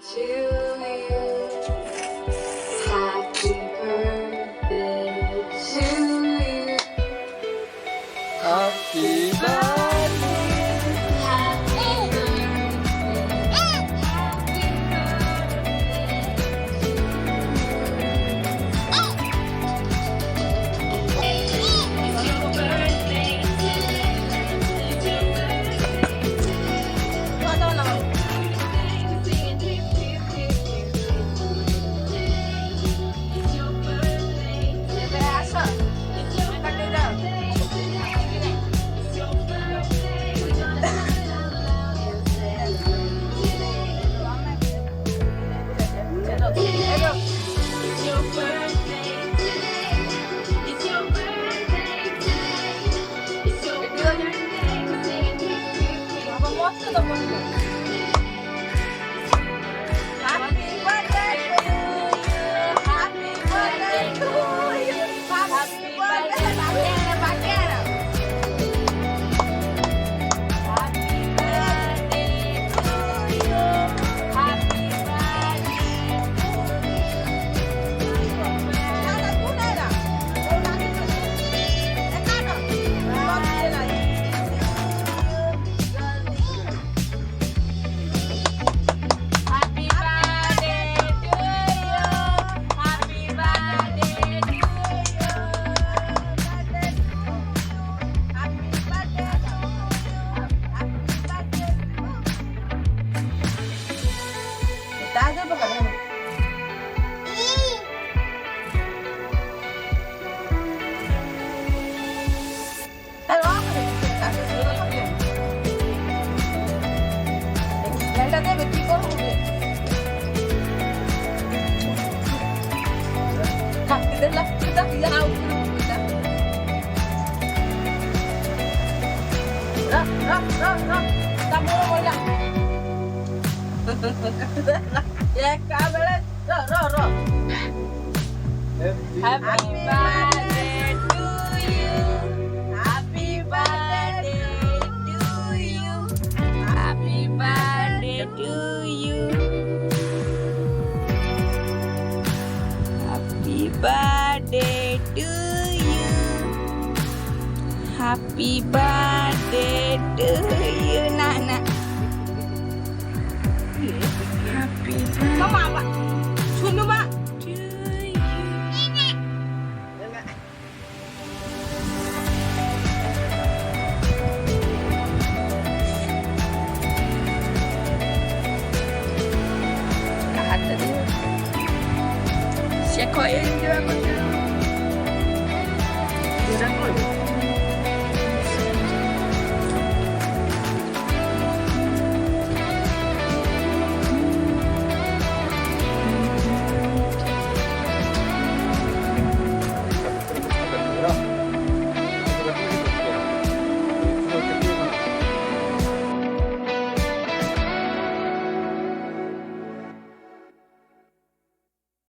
To you, happy birthday to you. Happy birthday. Happy birthday. Happy Happy birthday to you. Happy birthday to you. Happy birthday to you. Happy birthday to you. Happy birthday to you, Nana. Happy birthday. Mama, Pak. Sunu, Pak. To you. Lahat na din. Siya ko yun, di ba? Siya ko yun.